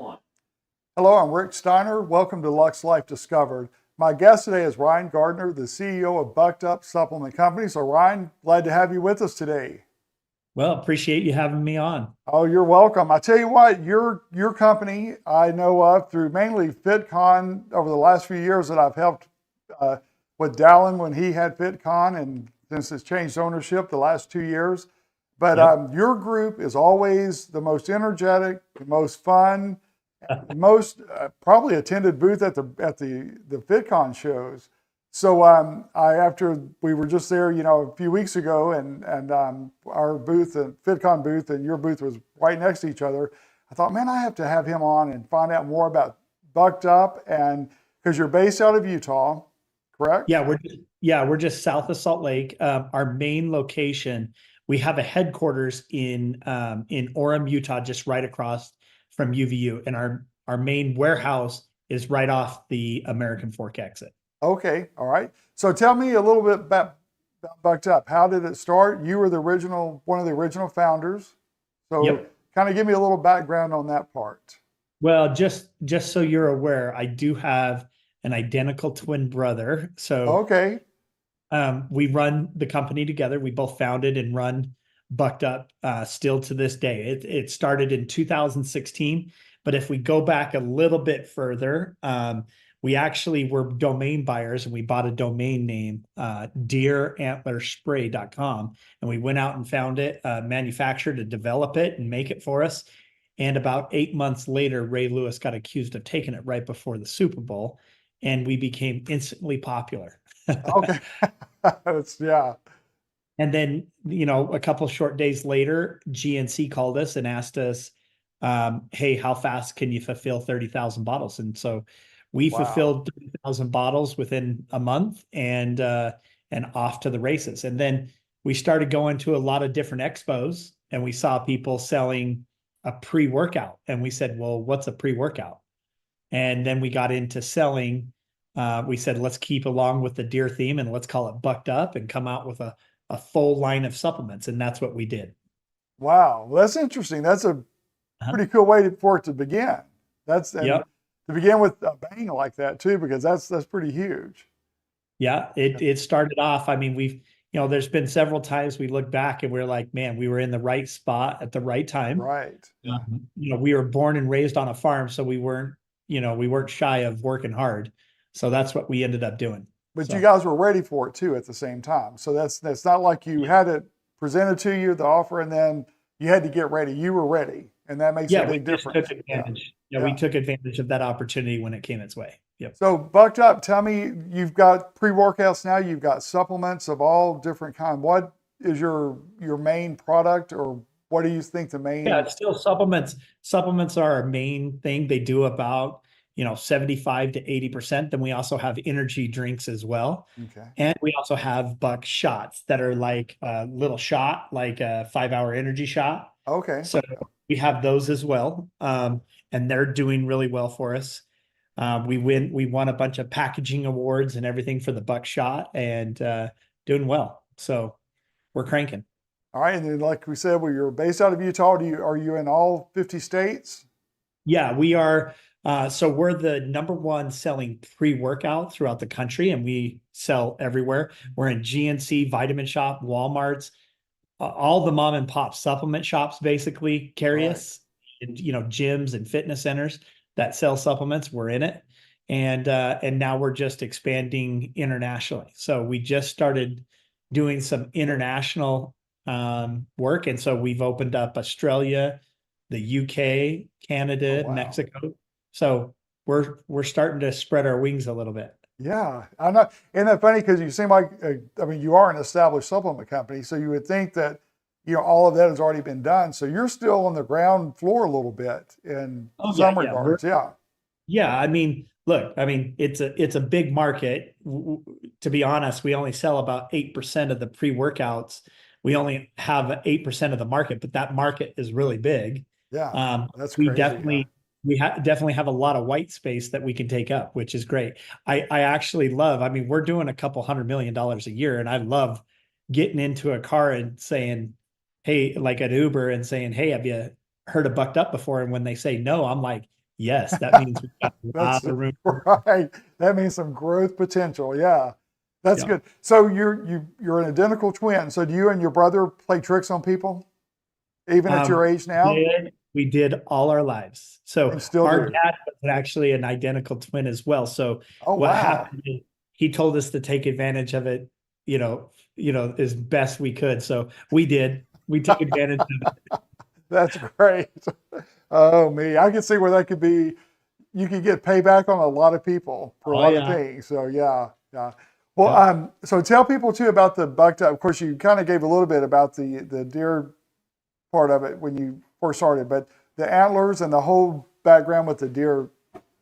Hello, I'm Rick Steiner. Welcome to Lux Life Discovered. My guest today is Ryan Gardner, the CEO of Bucked Up Supplement Company. So, Ryan, glad to have you with us today. Well, appreciate you having me on. Oh, you're welcome. I tell you what, your company I know of through mainly FitCon over the last few years that I've helped uh, with Dallin when he had FitCon, and since it's changed ownership the last 2 years. But Yep. your group is always the most energetic, the most fun, most probably attended booth at the FitCon shows. So I after we were just there, a few weeks ago, and our booth, the FitCon booth, and your booth was right next to each other. I thought, man, I have to have him on and find out more about Bucked Up, and because you're based out of Utah, correct? Yeah, we're just south of Salt Lake. Our main location, we have a headquarters in Orem, Utah, just right across from UVU, and our main warehouse is right off the American Fork exit. Okay, all right. So tell me a little bit about Bucked Up. How did it start? You were one of the original founders. So Yep. kind of give me a little background on that part. Well, just so you're aware, I do have an identical twin brother. So Okay, we run the company together. We both founded and run Bucked Up still to this day. It started in 2016, but if we go back a little bit further, we actually were domain buyers and we bought a domain name, deerantlerspray.com, and we went out and found it, manufactured to develop it and make it for us. And about 8 months later, Ray Lewis got accused of taking it right before the Super Bowl, and we became instantly popular. okay. Yeah. And then, a couple short days later, GNC called us and asked us, hey, how fast can you fulfill 30,000 bottles? And so we Wow. fulfilled 30,000 bottles within a month and off to the races. And then we started going to a lot of different expos and we saw people selling a pre-workout. And we said, well, what's a pre-workout? And then we got into selling. We said, let's keep along with the deer theme and let's call it Bucked Up and come out with a full line of supplements. And that's what we did. Wow. Well, that's interesting. That's a Uh-huh. pretty cool way for it to begin. And Yep. to begin with a bang like that too, because that's pretty huge. Yeah. It started off. I mean, there's been several times we look back and we're like, man, we were in the right spot at the right time. Right. We were born and raised on a farm, so we weren't shy of working hard. So that's what we ended up doing. But you So guys were ready for it too at the same time. So that's not like you had it presented to you, the offer, and then you had to get ready. You were ready, and that makes a yeah, we big just difference. took Yeah. advantage. Yeah, we Yeah. took advantage of that opportunity when it came its way. Yep. So Bucked Up, tell me, you've got pre-workouts now, you've got supplements of all different kind. What is your main product, or what do you think the Yeah, main? it's still supplements. Supplements are our main thing. They do about, 75 to 80%. Then we also have energy drinks as well. Okay. And we also have buck shots that are like a little shot, like a 5 hour energy shot. Okay. So we have those as well. And they're doing really well for us. We won a bunch of packaging awards and everything for the buck shot and doing well. So we're cranking. All right. And then like we said, well, you're based out of Utah. Are you in all 50 states? Yeah, we are. So we're the number one selling pre-workout throughout the country, and we sell everywhere. We're in GNC, Vitamin Shop, Walmart's, all the mom and pop supplement shops basically carry Right. us, and gyms and fitness centers that sell supplements. We're in it, and now we're just expanding internationally. So we just started doing some international work, and so we've opened up Australia, the UK, Oh, Canada, wow. Mexico. So we're starting to spread our wings a little bit. Yeah, I know. Isn't that funny? Because you seem like, I mean, you are an established supplement company, so you would think that, all of that has already been done. So you're still on the ground floor a little bit in Oh yeah, some yeah. We're regards. Yeah, Yeah, I mean, look, I mean, it's a big market. To be honest, we only sell about 8% of the pre-workouts. We only have 8% of the market, but that market is really big. yeah, Um, that's we crazy. Yeah, definitely definitely have a lot of white space that we can take up, which is great. I actually love, I mean, we're doing a couple $100 million a year, and I love getting into a car and saying, hey, like at Uber and saying, hey, have you heard of Bucked Up before? And when they say no, I'm like, Yes, that means we've got a That's lot of room. right. That means some growth potential. Yeah. That's Yeah. good. So you're an identical twin. So do you and your brother play tricks on people, even at your age now? We did all our lives. So And still our do. dad was actually an identical twin as well. So Oh what wow. happened is he told us to take advantage of it, as best we could. So we did. We took advantage of it. That's great. Oh me. I can see where that could be. You could get payback on a lot of people for a Oh lot of yeah. things. So yeah, yeah. Well, Yep. so tell people too about the bucked up. Of course, you kind of gave a little bit about the deer part of it when you first started, but the antlers and the whole background with the deer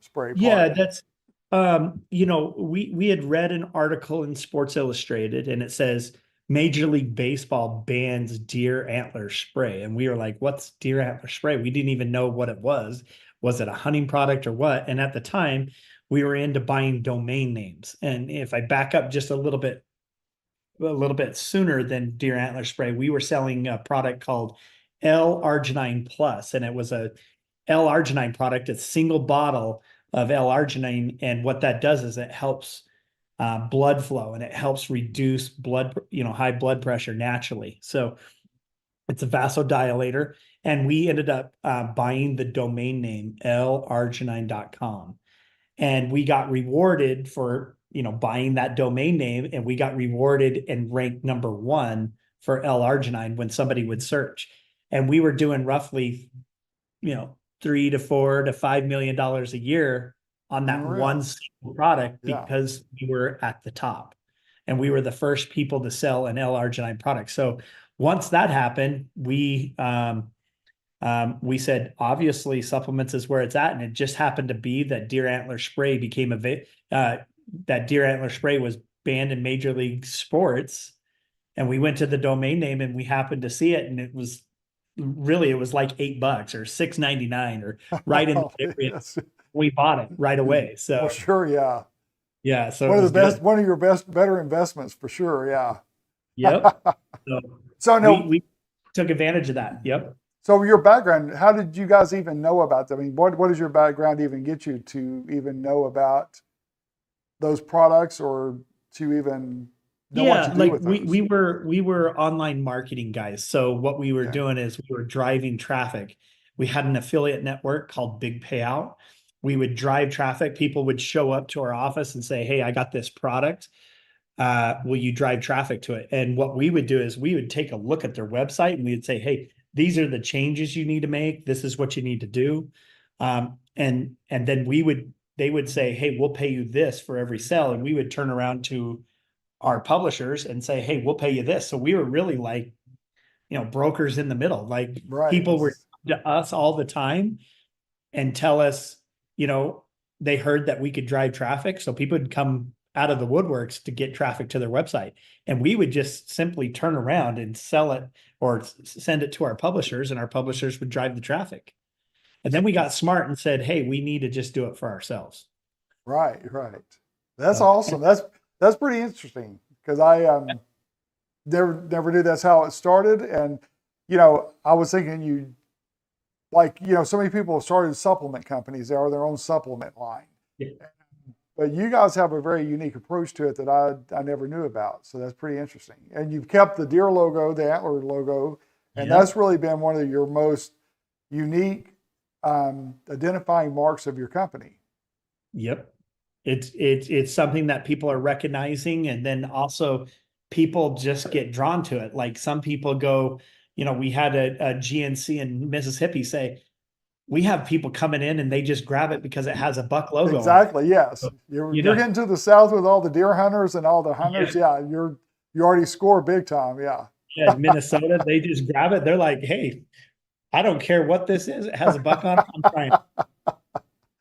spray Yeah, part. that's we had read an article in Sports Illustrated and it says Major League Baseball bans deer antler spray. And we were like, what's deer antler spray? We didn't even know what it was. Was it a hunting product or what? And at the time, we were into buying domain names. And if I back up just a little bit sooner than deer antler spray, we were selling a product called L-arginine plus, and it was a L-arginine product. It's a single bottle of L-arginine, and what that does is it helps blood flow and it helps reduce high blood pressure naturally. So it's a vasodilator, and we ended up buying the domain name larginine.com, and we got rewarded for buying that domain name, and we got rewarded and ranked number one for L-arginine when somebody would search. And we were doing roughly 3 to 4 to $5 million a year on that one Unreal. single product Yeah. because we were at the top and we were the first people to sell an L-arginine product. So once that happened, we said, obviously supplements is where it's at. And it just happened to be that Deer Antler Spray that Deer Antler Spray was banned in Major League Sports. And we went to the domain name and we happened to see it. And it was like $8 or $6.99 or right in the area. Yes. We bought it right away. Well, So sure. Yeah. yeah, so it One of the was best, good. one of your better investments for sure. Yeah. Yep. So So we no, we took advantage of that. Yep. so your background, how did you guys even know about them? I mean, what does your background even get you to even know about those products or to even know what Yeah, to do like with we those? we were we were online marketing guys. So what we were Okay. doing is we were driving traffic. We had an affiliate network called Big Payout. We would drive traffic. People would show up to our office and say, "Hey, I got this product. Will you drive traffic to it?" And what we would do is we would take a look at their website and we'd say, "Hey, these are the changes you need to make. This is what you need to do." And then they would say, "Hey, we'll pay you this for every sale," and we would turn around to our publishers and say, "Hey, we'll pay you this." So we were really like, brokers in the middle. Like Right. people were to us all the time and tell us, you know, they heard that we could drive traffic. So people would come out of the woodworks to get traffic to their website. And we would just simply turn around and sell it or send it to our publishers, and our publishers would drive the traffic. And then we got smart and said, "Hey, we need to just do it for ourselves." Right. Right. That's So, awesome. That's pretty interesting because I never knew that's how it started. And I was thinking so many people have started supplement companies. They are their own supplement line. yeah. But you guys have a very unique approach to it that I never knew about. So that's pretty interesting. And you've kept the deer logo, the antler logo, and Yep. that's really been one of your most unique identifying marks of your company. Yep. It's something that people are recognizing, and then also people just get drawn to it. Like some people go, we had a GNC in Mississippi say, we have people coming in and they just grab it because it has a buck logo on it. Exactly. Yes. So, You're getting to the south with all the deer hunters and all the hunters. yeah, Yeah. You already score big time. Yeah. yeah, in Minnesota, they just grab it. They're like, "Hey, I don't care what this is. It has a buck on it. I'm trying."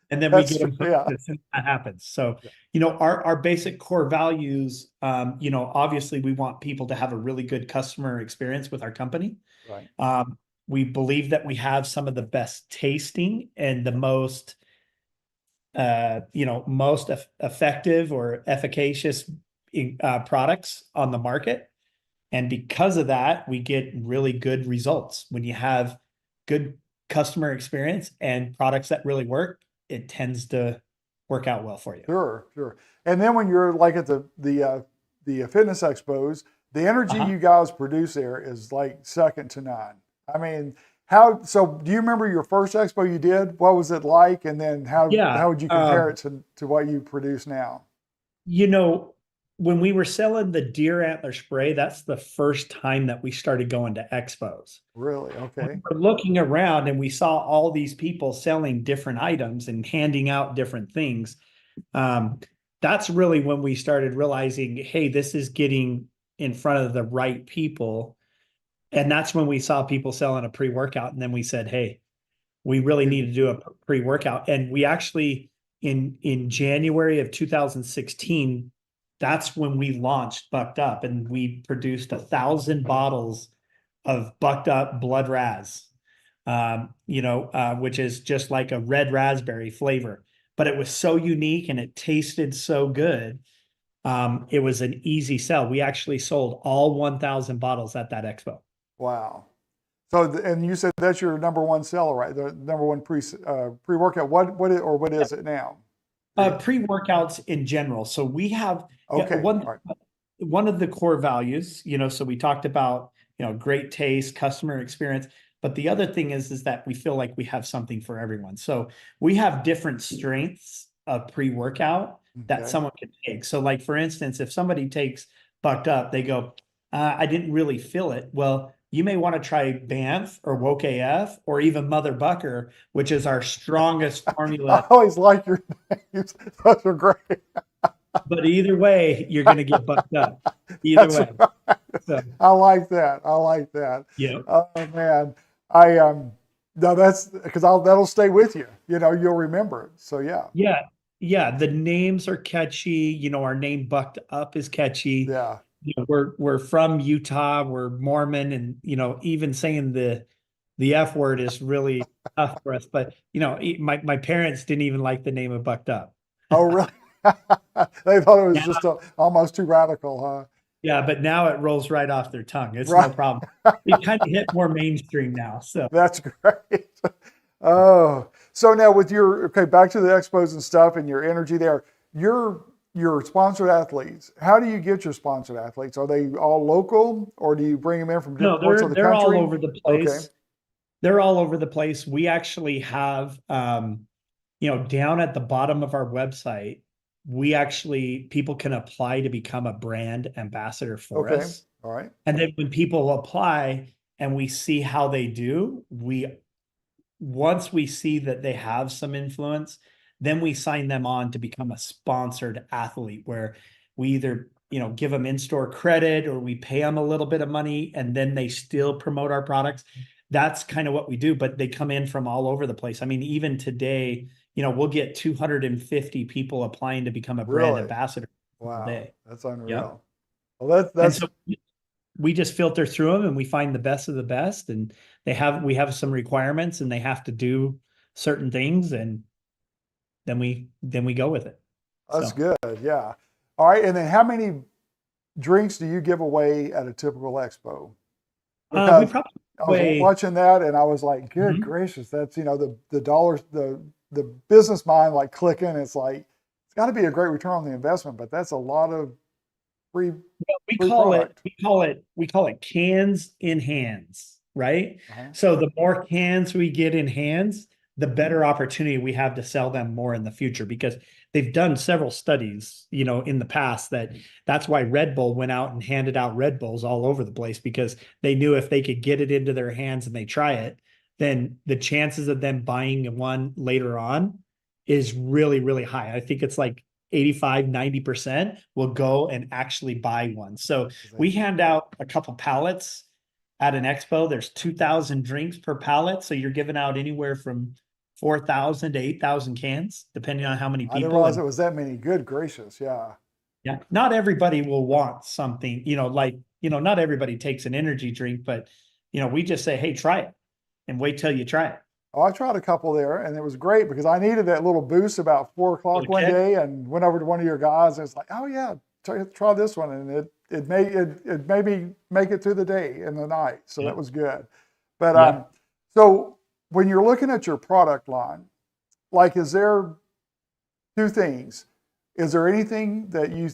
And then we That's get them hooked yeah. as soon as that happens. So, our basic core values, obviously we want people to have a really good customer experience with our company. Right. We believe that we have some of the best tasting and the most effective or efficacious products on the market. And because of that, we get really good results. When you have good customer experience and products that really work, it tends to work out well for you. Sure, sure. And then when you're like at the fitness expos, the energy Uh-huh. you guys produce there is like second to none. I mean, how, so do you remember your first expo you did? What was it like? And then Yeah. how would you compare it to what you produce now? You know, when we were selling the Deer Antler Spray, that's the first time that we started going to expos. Really? We Okay. were looking around and we saw all these people selling different items and handing out different things. Um, that's really when we started realizing, hey, this is getting in front of the right people. And that's when we saw people selling a pre-workout. And then we said, hey, we really need to do a pre-workout. And we actually in January of 2016, that's when we launched Bucked Up, and we produced 1,000 bottles of Bucked Up Blood Raz, which is just like a red raspberry flavor. But it was so unique and it tasted so good. It was an easy sell. We actually sold all 1,000 bottles at that expo. Wow. So, and you said that's your number one seller, right? The number one pre-workout. What is it now? Pre-workouts in general. So we have Okay. one All right. one of the core values, so we talked about, great taste, customer experience. But the other thing is that we feel like we have something for everyone. So we have different strengths of pre-workout that Okay. someone can take. So like, for instance, if somebody takes Bucked Up, they go, I didn't really feel it. Well, you may want to try Banff or Woke AF or even Mother Bucker, which is our strongest I formula. always like your names. Those are great. But either way, you're going to get bucked up. Either That's way. right. So, I like that. I like that. yeah. Oh man, I no, that's because that'll stay with you. You'll remember it. So yeah, Yeah. Yeah. The names are catchy. Our name Bucked Up is catchy. yeah. We're from Utah. We're Mormon, and even saying the F word is really tough for us. But my parents didn't even like the name of Bucked Up. Oh really? They thought it was Yeah. just almost too radical, huh? Yeah, but now it rolls right off their tongue. It's no Right. problem. We kind of hit more mainstream now. So That's great. Oh, so now with back to the expos and stuff and your energy there, your sponsored athletes, how do you get your sponsored athletes? Are they all local or do you bring them in from no, different parts of the they're all country? over the Okay. place. They're all over the place. We actually have down at the bottom of our website, people can apply to become a brand ambassador for Okay. us. All right. And then when people apply and we see how they do, once we see that they have some influence, then we sign them on to become a sponsored athlete, where we either give them in-store credit or we pay them a little bit of money and then they still promote our products. That's kind of what we do, but they come in from all over the place. I mean, even today, we'll get 250 people applying to become a brand Really? ambassador a Wow. day. That's Yep. unreal. Well, And that's so we just filter through them and we find the best of the best, and we have some requirements and they have to do certain things, and then we go with it. that's So good. Yeah. All right. And then how many drinks do you give away at a typical expo? we Because probably I was weigh watching that and I was like, good gracious, that's the dollars, the business mind like clicking. It's like it's got to be a great return on the investment, but that's a lot of free we free call it product. we call it cans in hands, right? Uh-huh. So the more cans we get in hands, the better opportunity we have to sell them more in the future, because they've done several studies, in the past, that's why Red Bull went out and handed out Red Bulls all over the place, because they knew if they could get it into their hands and they try it, then the chances of them buying one later on is really, really high. I think it's like 85-90% will go and actually buy one. So we hand out a couple pallets at an expo. There's 2,000 drinks per pallet. So you're giving out anywhere from 4,000 to 8,000 cans, depending on how many I didn't people. realize And it was that many. Good gracious. Yeah. yeah, not everybody will want something, not everybody takes an energy drink, but, we just say, hey, try it and wait till you try it. Oh, I tried a couple there and it was great because I needed that little boost about 4 o'clock one Okay. day and went over to one of your guys and it's like, oh yeah, try this one. And it made me make it through the day and the night. So Yeah. that was good. But Yeah. so when you're looking at your product line, like, is there two things? Is there anything that you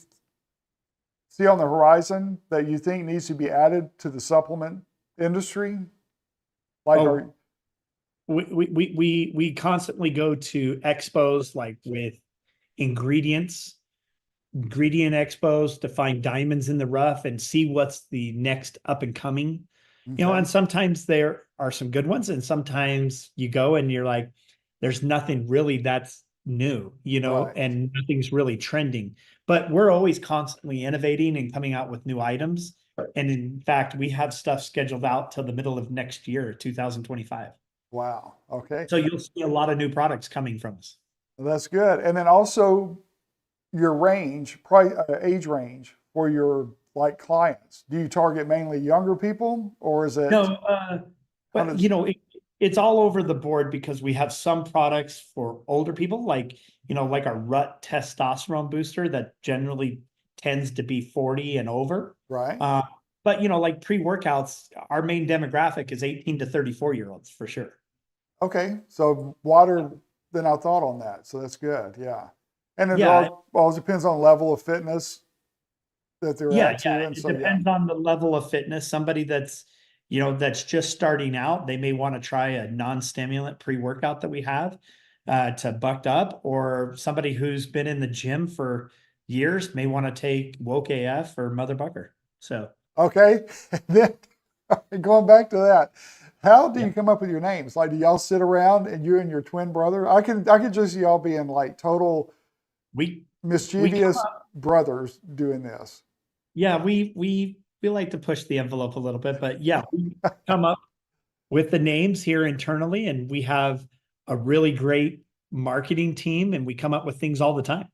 see on the horizon that you think needs to be added to the supplement industry? Like, Oh, we constantly go to expos like with ingredients, ingredient expos to find diamonds in the rough and see what's the next up and coming. You know, okay, and sometimes there are some good ones, and sometimes you go and you're like, there's nothing really that's new, you know, right. and nothing's really trending. But we're always constantly innovating and coming out with new items. And in fact, we have stuff scheduled out till the middle of next year, 2025. Wow. Okay. So you'll see a lot of new products coming from us. Well, that's good. And then also your range, age range for your like clients. Do you target mainly younger people, or is it, No, how but does, you know, it's all over the board because we have some products for older people, like, you know, like our rut testosterone booster that generally tends to be 40 and over. right? Uh, but you know, like pre-workouts, our main demographic is 18 to 34-year-olds for sure. Okay. So wider than I thought on that. So that's good. Yeah. And it Yeah, all depends on level of fitness that they're yeah, at too. yeah. And It so, yeah. depends on the level of fitness. Somebody that's, you know, that's just starting out, they may want to try a non-stimulant pre-workout that we have to bucked up, or somebody who's been in the gym for years may want to take Woke AF or Mother Bucker. So, Okay. Then going back to that, how do yeah, you come up with your names? Like, do y'all sit around and you and your twin brother? I could just see y'all being like total we come mischievous up, brothers doing this. yeah, we like to push the envelope a little bit, but yeah, we come up with the names here internally, and we have a really great marketing team, and we come up with things all the time.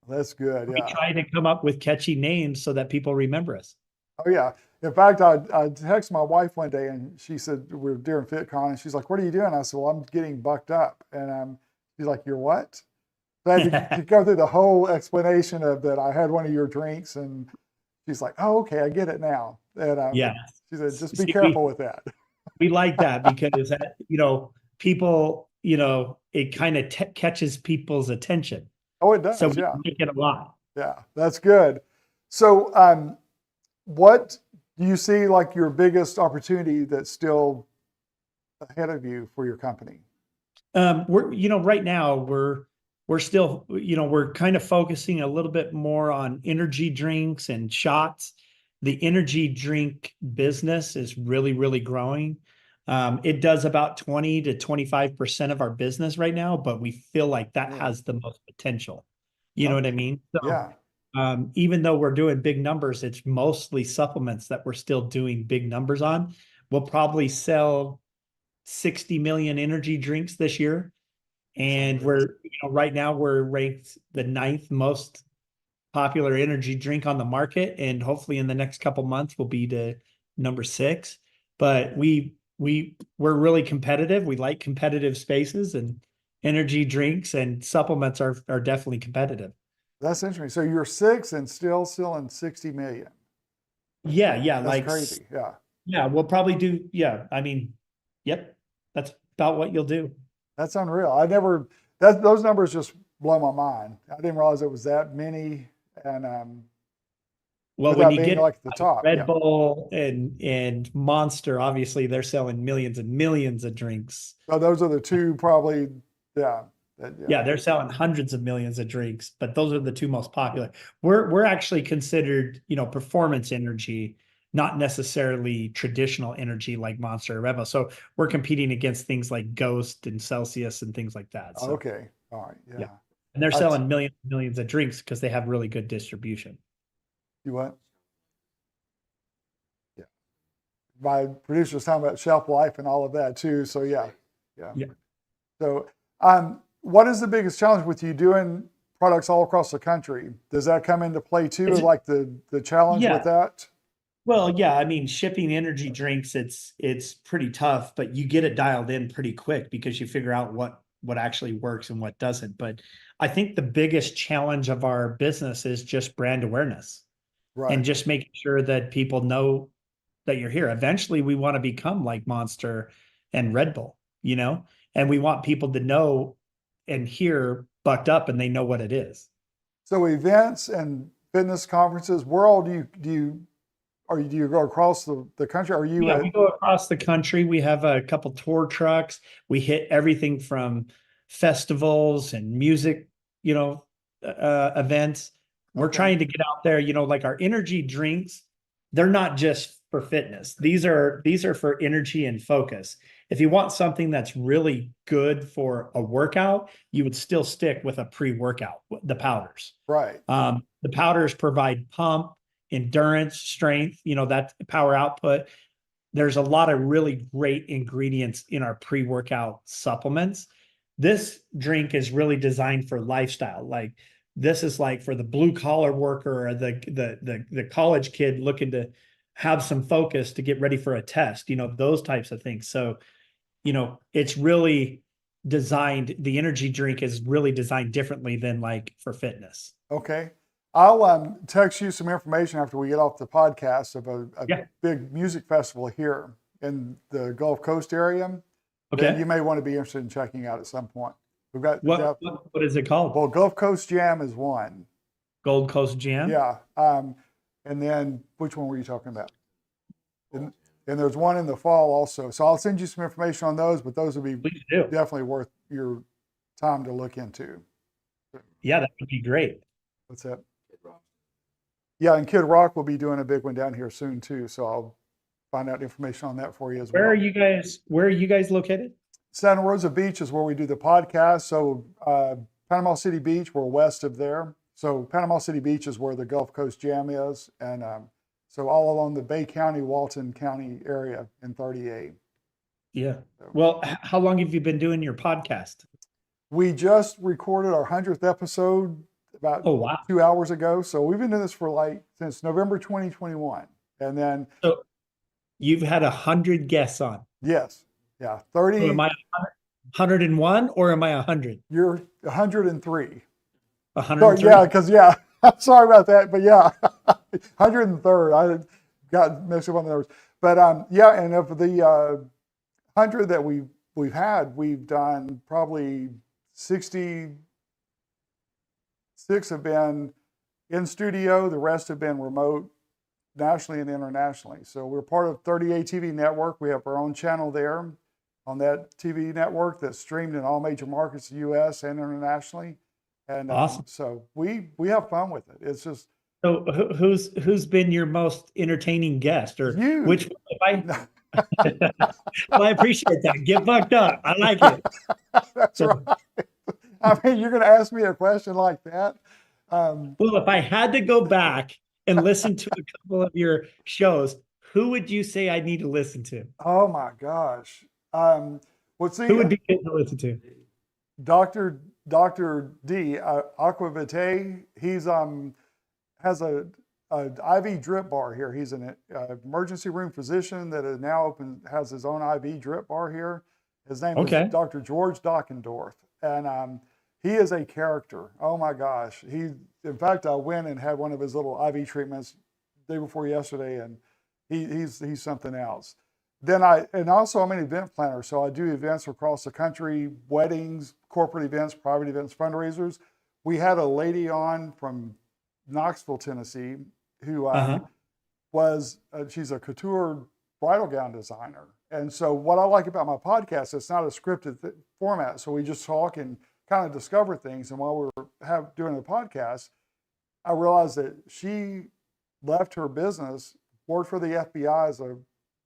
That's good. We Yeah. try to come up with catchy names so that people remember us. Oh yeah. In fact, I texted my wife one day and she said we're during FitCon and she's like, "What are you doing?" I said, "Well, I'm getting bucked up." And she's like, "You're what?" So I had to go through the whole explanation of that. I had one of your drinks, and she's like, "Oh, okay, I get it now." And Yeah. she said, "Just be See, careful with that." we like that because that, you know, people, you know, it kind of catches people's attention. Oh, it So does. we Yeah, like it a lot. yeah, that's good. So, what do you see like your biggest opportunity that's still ahead of you for your company? We're, you know, right now we're still, you know, we're kind of focusing a little bit more on energy drinks and shots. The energy drink business is really, really growing. It does about 20 to 25% of our business right now, but we feel like that Really? has the most potential. You know what I Okay. mean? So, Yeah. even though we're doing big numbers, it's mostly supplements that we're still doing big numbers on. We'll probably sell 60 million energy drinks this year. That's And unreal. we're, you know, right now we're ranked the ninth most popular energy drink on the market. And hopefully in the next couple months we'll be to number 6. But we're really competitive. We like competitive spaces, and energy drinks and supplements are definitely competitive. That's interesting. So you're 6 and still selling 60 million. Yeah, yeah, That's like crazy. Yeah. yeah, we'll probably do, yeah. I mean, yep, that's about what you'll do. That's unreal. I never that those numbers just blow my mind. I didn't realize it was that many, and Well, when without you being get like at the top. Red Yeah. Bull and Monster, obviously they're selling millions and millions of drinks. So those are the two probably. Yeah. Yeah, Yeah. they're selling hundreds of millions of drinks, but those are the two most popular. We're actually considered, you know, performance energy, not necessarily traditional energy like Monster or Red Bull. So we're competing against things like Ghost and Celsius and things like that. So Okay. All right. yeah. Yeah. And they're I t- selling millions and millions of drinks because they have really good distribution. you what? Yeah. My producer's talking about shelf life and all of that too. So yeah. Yeah. Yeah. So what is the biggest challenge with you doing products all across the country? Does that come into play too? It's, Like the challenge with yeah. that? Well, yeah, I mean, shipping energy drinks, it's pretty tough, but you get it dialed in pretty quick because you figure out what actually works and what doesn't. But I think the biggest challenge of our business is just brand awareness and Right. just making sure that people know that you're here. Eventually, we want to become like Monster and Red Bull, you know, and we want people to know and here bucked up and they know what it is. So events and fitness conferences, where all do you go across the country? Are you Yeah, we go across the country. We have a couple tour trucks. We hit everything from festivals and music, events. We're Okay. trying to get out there, like our energy drinks, they're not just for fitness. These are for energy and focus. If you want something that's really good for a workout, you would still stick with a pre-workout, the powders. Right. The powders provide pump, endurance, strength, that power output. There's a lot of really great ingredients in our pre-workout supplements. This drink is really designed for lifestyle. Like this is like for the blue collar worker or the college kid looking to have some focus to get ready for a test, those types of things. So, it's really designed, the energy drink is really designed differently than like for fitness. Okay. I'll text you some information after we get off the podcast of a big music festival here in the Gulf Coast area. Okay. That you may want to be interested in checking out at some point. We've got what is it called? Well, Gulf Coast Jam is one. Gold Coast Jam? Yeah. And then which one were you talking about? And there's one in the fall also. So I'll send you some information on those, but those would be definitely worth your time to look into. Yeah, that would be great. What's that? Yeah, and Kid Rock will be doing a big one down here soon too. So I'll find out information on that for you as well. Where are you guys located? Santa Rosa Beach is where we do the podcast. So Panama City Beach, we're west of there. So Panama City Beach is where the Gulf Coast Jam is. And so all along the Bay County, Walton County area in 38. Yeah. Well, how long have you been doing your podcast? We just recorded our 100th episode about 2 hours ago. So we've been doing this for since November 2021. And then. So you've had 100 guests on. Yes. Yeah. 30. So am I 101 or am I 100? You're 103. 103? Yeah, because I'm sorry about that, but 103rd. I got mixed up on the numbers, but and of the 100 that we've had, we've done probably 66 have been in studio. The rest have been remote, nationally and internationally. So we're part of 38 TV network. We have our own channel there on that TV network that's streamed in all major markets, U.S. and internationally. And awesome. So we have fun with it. It's just. So who's been your most entertaining guest, or you. Which? Well, I appreciate that. Get bucked up. I like it. That's right. I mean, you're going to ask me a question like that. Well, if I had to go back and listen to a couple of your shows, who would you say I need to listen to? Oh my gosh. Who would be good to listen to? Dr. D, Aquavitae. He's has a IV drip bar here. He's an emergency room physician that is now has his own IV drip bar here. His name is Dr. George Dockendorf, and he is a character. Oh my gosh. In fact, I went and had one of his little IV treatments the day before yesterday, and he's something else. Then also I'm an event planner, so I do events across the country, weddings, corporate events, private events, fundraisers. We had a lady on from Knoxville, Tennessee, who she's a couture bridal gown designer. And so what I like about my podcast, it's not a scripted format. So we just talk and kind of discover things. And while we were doing the podcast, I realized that she left her business, worked for the FBI as a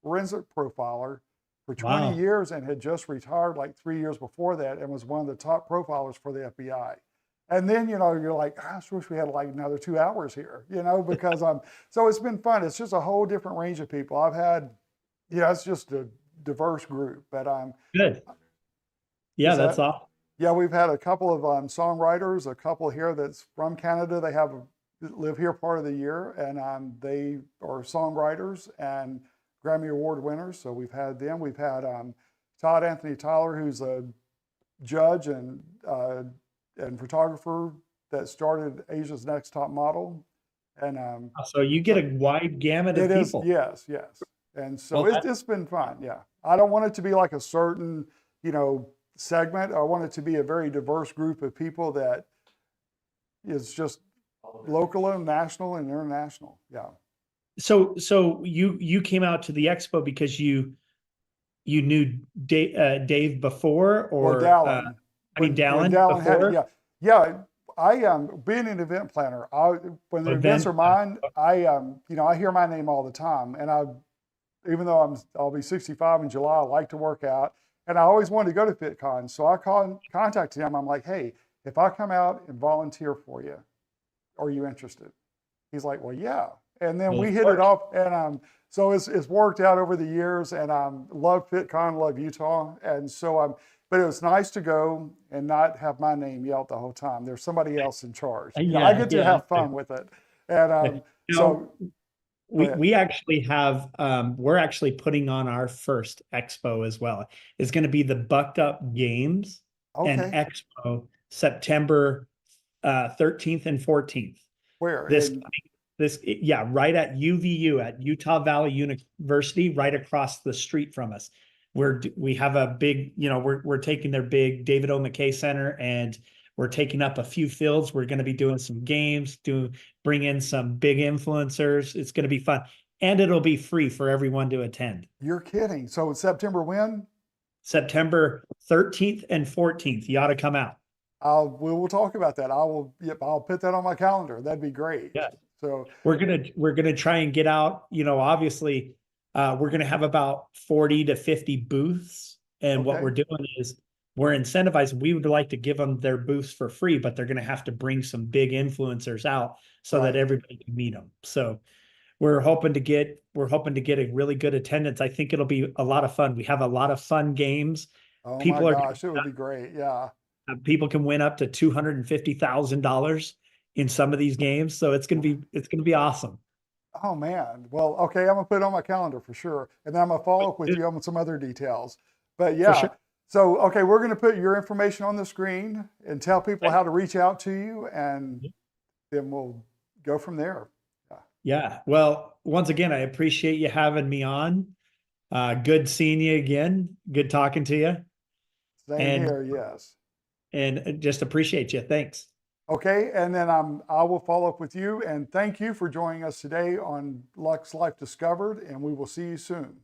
forensic profiler for 20 years and had just retired like 3 years before that and was one of the top profilers for the FBI. And then, you're like, gosh, I wish we had like another 2 hours here, because so it's been fun. It's just a whole different range of people. I've had, it's just a diverse group, but good. Yeah, that's awesome. Yeah, we've had a couple of songwriters, a couple here that's from Canada. They live here part of the year, and they are songwriters and Grammy Award winners. So we've had them. We've had Todd Anthony Tyler, who's a judge and photographer that started Asia's Next Top Model. And so you get a wide gamut of people. Yes. And so it's been fun. Yeah. I don't want it to be like a certain, segment. I want it to be a very diverse group of people that is just local and national and international. Yeah. So you came out to the expo because you knew Dave before, Well, or Dallin, when Dallin Dallin had it, before? yeah, yeah. I being an event planner, when the events Event. are mine, I hear my name all the time, and even though I'll be 65 in July, I like to work out, and I always wanted to go to FitCon, so I contacted him. I'm like, hey, if I come out and volunteer for you, are you interested? He's like, well, yeah, and then Well, we of hit it course. off, and so it's worked out over the years, and love FitCon, love Utah, and so but it was nice to go and not have my name yelled the whole time. There's somebody else in charge. I get to Yeah. have fun with it, and You so know, go we ahead. we actually have we're actually putting on our first expo as well. It's going to be the Bucked Up Games and Okay, Expo, September 13th and 14th. where This in yeah, right at UVU, at Utah Valley University, right across the street from us. We have a big, we're taking their big David O. McKay Center, and we're taking up a few fields. We're going to be doing some games, bring in some big influencers. It's going to be fun, and it'll be free for everyone to attend. You're kidding? So it's September when? September 13th and 14th. You ought to come out. We will talk about that. I will. Yep, I'll put that on my calendar. That'd be great. Yeah. So We're gonna try and get out. Obviously, we're gonna have about 40 to 50 booths, and what okay, we're doing is we're incentivizing. We would like to give them their booths for free, but they're gonna have to bring some big influencers out so that right. everybody can meet them. So we're hoping to get a really good attendance. I think it'll be a lot of fun. We have a lot of fun games. Oh my People are gosh, it would be great. Yeah. People can win up to $250,000 in some of these games, so it's gonna be awesome. Oh man. Well, okay, I'm gonna put it on my calendar for sure, and then I'm gonna follow up with you on some other details. But For yeah. sure. So okay, we're gonna put your information on the screen and tell people how to reach out to you, and then we'll go from there. Yeah. Yeah. Well, once again, I appreciate you having me on. Good seeing you again. Good talking to you, Same and here. Yes. just appreciate you. Thanks. Okay, and then I will follow up with you. And thank you for joining us today on Lux Life Discovered, and we will see you soon.